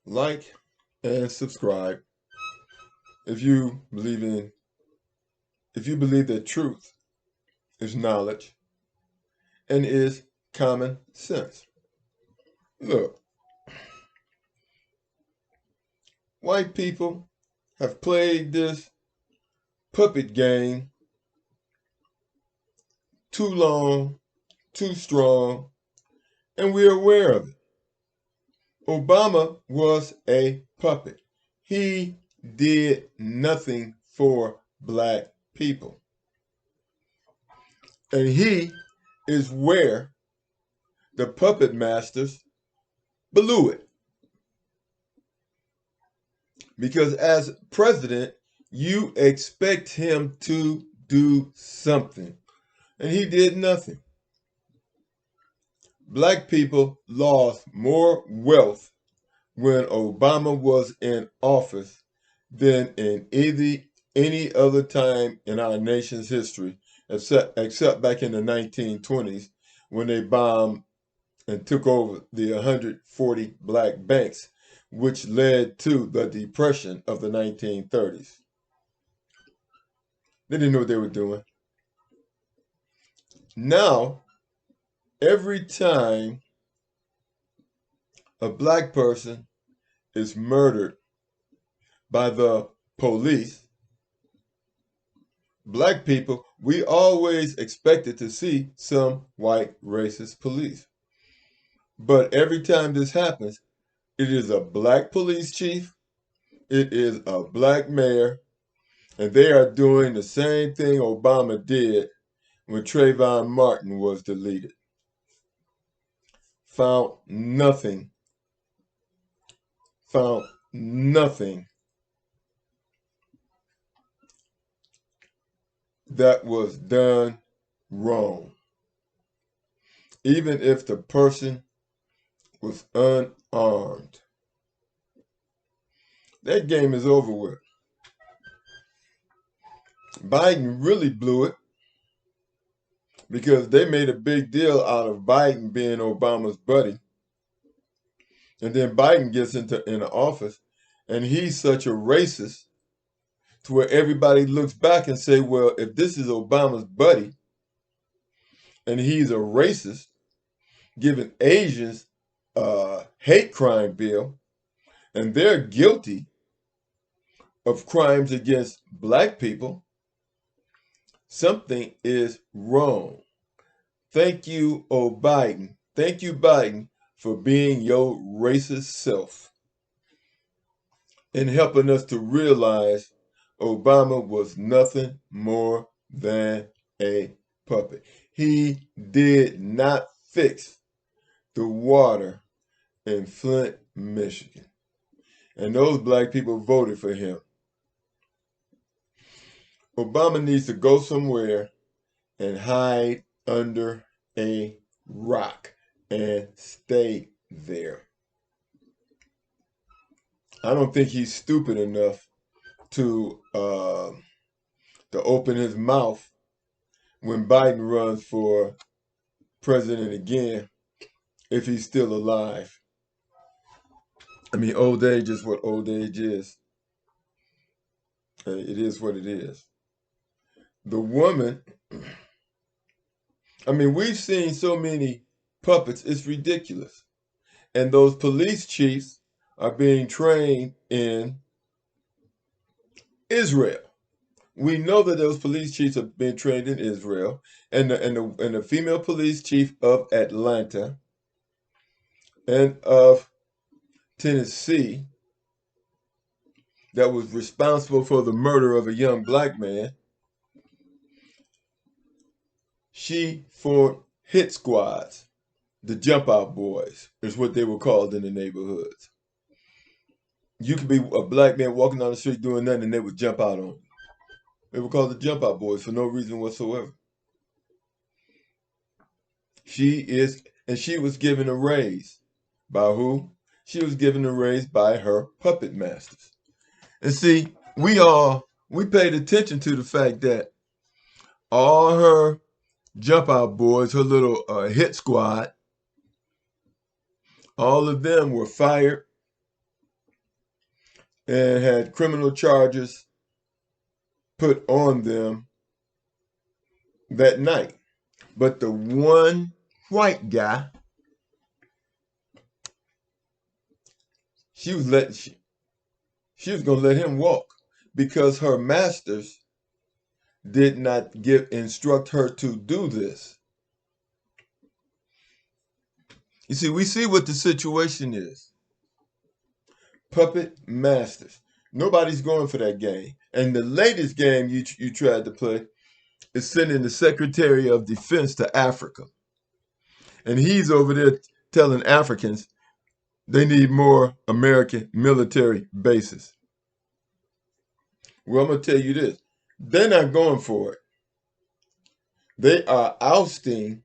like, and subscribe if you believe that truth is knowledge and is common sense. Look, white people have played this puppet game too long, too strong, and we're aware of it. Obama was a puppet. He did nothing for black people. And he is where the puppet masters blew it. Because as president, you expect him to do something. And he did nothing. Black people lost more wealth when Obama was in office than in any other time in our nation's history, except back in the 1920s when they bombed and took over the 140 black banks, which led to the Depression of the 1930s. They didn't know what they were doing. Now, every time a black person is murdered by the police, black people, we always expected to see some white racist police. But every time this happens, it is a black police chief, it is a black mayor, and they are doing the same thing Obama did when Trayvon Martin was deleted. Found nothing that was done wrong. Even if the person was unarmed. That game is over with. Biden really blew it because they made a big deal out of Biden being Obama's buddy. And then Biden gets into office and he's such a racist to where everybody looks back and say, well, if this is Obama's buddy and he's a racist, giving Asians a hate crime bill, and they're guilty of crimes against black people, something is wrong. Thank you, Biden. Thank you, Biden, for being your racist self and helping us to realize Obama was nothing more than a puppet. He did not fix the water in Flint, Michigan. And those black people voted for him. Obama needs to go somewhere and hide under a rock and stay there. I don't think he's stupid enough to open his mouth when Biden runs for president again, if he's still alive. I mean, old age is what old age is. It is what it is. The woman, I mean, we've seen so many puppets, it's ridiculous. And those police chiefs are being trained in Israel. We know that those police chiefs have been trained in Israel, and the female police chief of Atlanta and of Tennessee that was responsible for the murder of a young black man, she formed hit squads. The jump out boys is what they were called in the neighborhoods. You could be a black man walking down the street doing nothing and they would jump out on you. They were called the jump out boys for no reason whatsoever. She was given a raise. By who? She was given a raise by her puppet masters. And see, we paid attention to the fact that all her jump out boys, her little hit squad, all of them were fired and had criminal charges put on them that night. But the one white guy, she was going to let him walk because her masters did not instruct her to do this. You see, we see what the situation is. Puppet masters. Nobody's going for that game. And the latest game you tried to play is sending the Secretary of Defense to Africa. And he's over there telling Africans they need more American military bases. Well, I'm going to tell you this. They're not going for it. They are ousting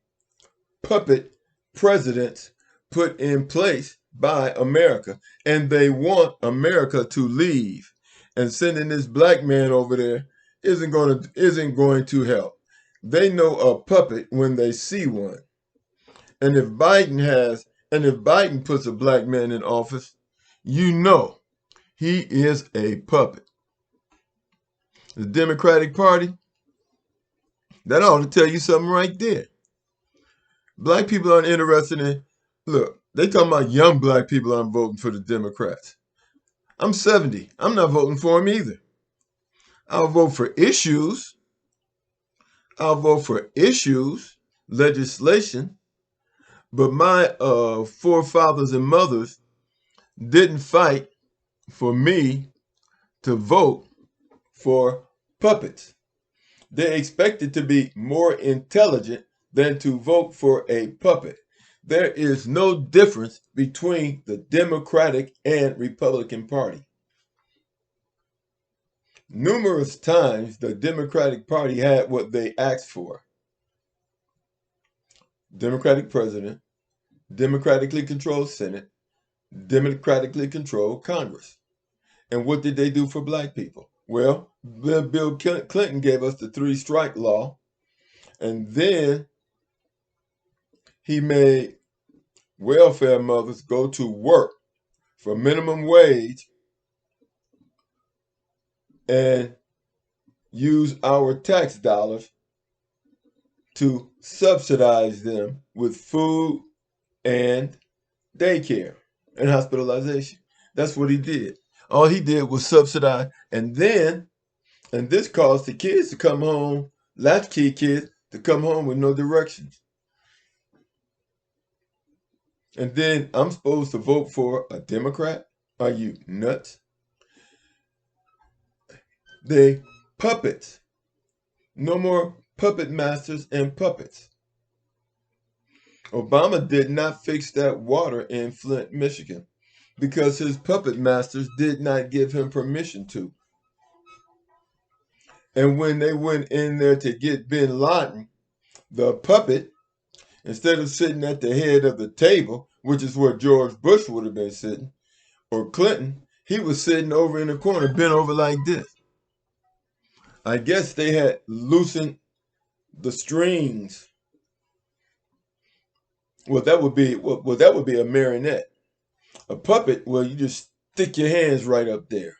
puppet presidents put in place by America. And they want America to leave. And sending this black man over there isn't going to help. They know a puppet when they see one. And if Biden puts a black man in office, you know he is a puppet. The Democratic Party, that ought to tell you something right there. Black people aren't interested in, look, they talking about young black people aren't voting for the Democrats. I'm 70. I'm not voting for them either. I'll vote for issues. Legislation. But my forefathers and mothers didn't fight for me to vote for puppets. They expected to be more intelligent than to vote for a puppet. There is no difference between the Democratic and Republican Party. Numerous times the Democratic Party had what they asked for. Democratic president, democratically controlled Senate, democratically controlled Congress. And what did they do for black people? Well, Bill Clinton gave us the 3-strike law, and then he made welfare mothers go to work for minimum wage and use our tax dollars to subsidize them with food and daycare and hospitalization. That's what he did. All he did was subsidize, and this caused the kids to come home, latchkey kids, to come home with no directions. And then I'm supposed to vote for a Democrat? Are you nuts? They puppets. No more puppet masters and puppets. Obama did not fix that water in Flint, Michigan, because his puppet masters did not give him permission to. And when they went in there to get bin Laden, the puppet, instead of sitting at the head of the table, which is where George Bush would have been sitting, or Clinton, he was sitting over in the corner, bent over like this. I guess they had loosened the strings. Well, that would be a marionette. A puppet, well, you just stick your hands right up there.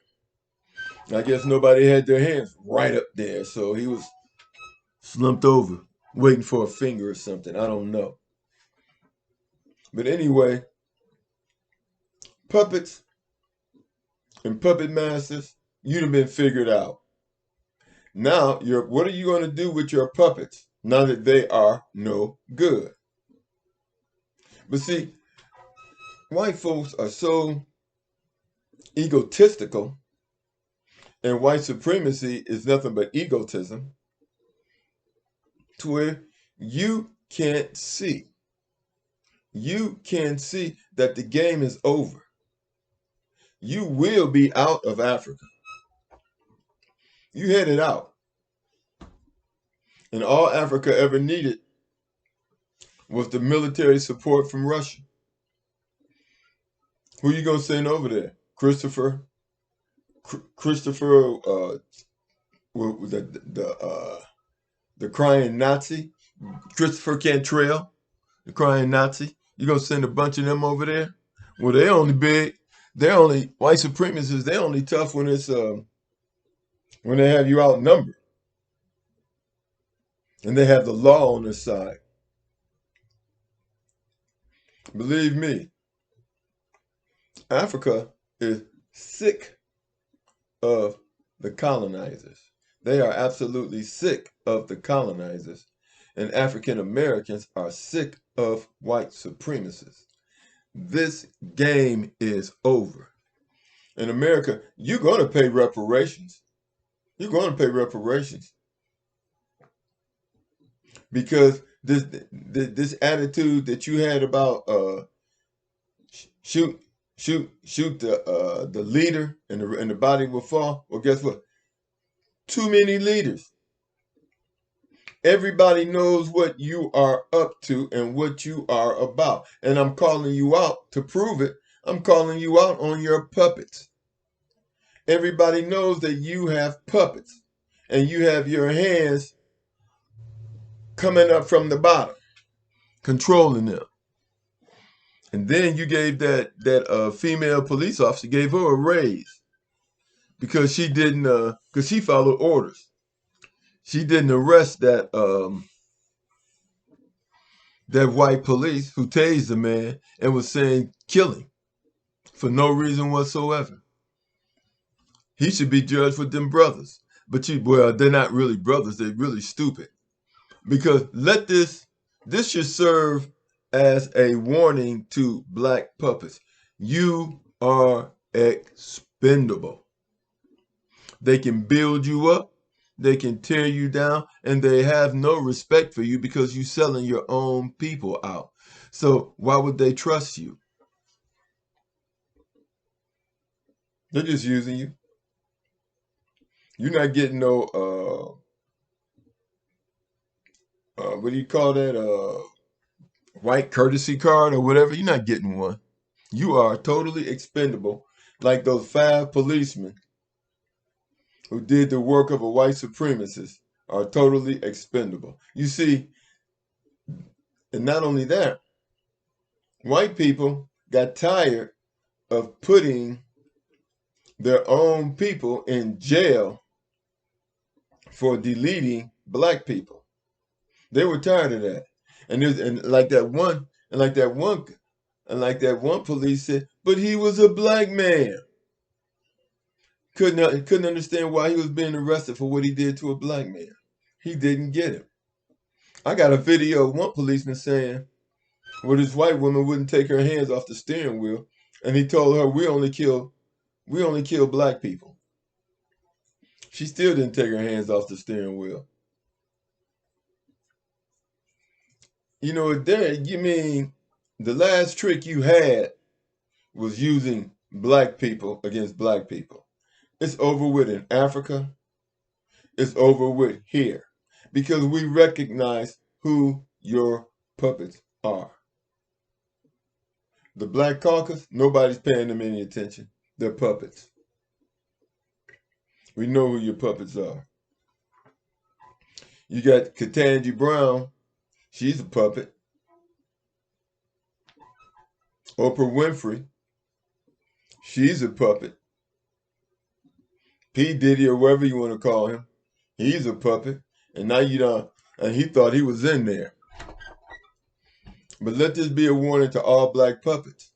I guess nobody had their hands right up there, so he was slumped over, waiting for a finger or something. I don't know. But anyway, puppets and puppet masters, you'd have been figured out. Now, what are you going to do with your puppets now that they are no good? But see, white folks are so egotistical, and white supremacy is nothing but egotism, to where you can't see. You can see that the game is over. You will be out of Africa. You headed out. And all Africa ever needed was the military support from Russia. Who are you going to send over there? Christopher, the crying Nazi? Christopher Cantrell, the crying Nazi? You going to send a bunch of them over there? Well, they only big. They're only white supremacists. They're only tough when it's when they have you outnumbered and they have the law on their side. Believe me, Africa is sick of the colonizers. They are absolutely sick of the colonizers. And African Americans are sick of white supremacists. This game is over. In America, you're going to pay reparations. You're going to pay reparations because this attitude that you had about shoot shoot the leader and the body will fall. Well, guess what? Too many leaders. Everybody knows what you are up to and what you are about. And I'm calling you out to prove it. I'm calling you out on your puppets. Everybody knows that you have puppets and you have your hands coming up from the bottom, controlling them. And then you gave that female police officer, gave her a raise because she didn't, because she followed orders. She didn't arrest that white police who tased the man and was saying kill him for no reason whatsoever. He should be judged with them brothers. But well, they're not really brothers. They're really stupid. Because this should serve as a warning to black puppets. You are expendable. They can build you up, they can tear you down, and they have no respect for you because you're selling your own people out. So why would they trust you? They're just using you. You're not getting no what do you call that? White courtesy card or whatever. You're not getting one. You are totally expendable, like those 5 policemen who did the work of a white supremacist are totally expendable. You see, and not only that, white people got tired of putting their own people in jail for deleting black people. They were tired of that. And like that one police said, but he was a black man. Couldn't understand why he was being arrested for what he did to a black man. He didn't get it. I got a video of one policeman saying, well, this white woman wouldn't take her hands off the steering wheel, and he told her, we only kill black people. She still didn't take her hands off the steering wheel. You know, you mean the last trick you had was using black people against black people. It's over with in Africa. It's over with here because we recognize who your puppets are. The Black Caucus, nobody's paying them any attention. They're puppets. We know who your puppets are. You got Ketanji Brown, she's a puppet. Oprah Winfrey, she's a puppet. P. Diddy, or whatever you want to call him, he's a puppet. And now you don't, and he thought he was in there. But let this be a warning to all black puppets.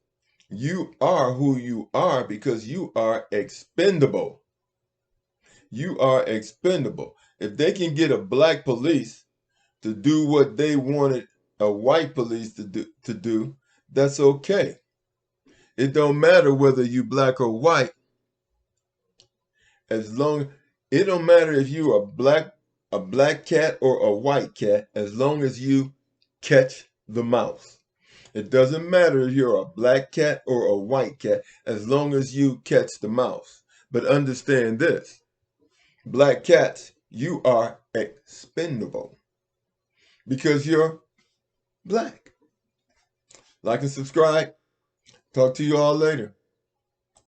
You are who you are because you are expendable. You are expendable. If they can get a black police to do what they wanted a white police to do, that's okay. It don't matter whether you black or white. It don't matter if you are a black cat or a white cat, as long as you catch the mouse. It doesn't matter if you're a black cat or a white cat, as long as you catch the mouse. But understand this, black cats, you are expendable because you're black. Like and subscribe. Talk to you all later.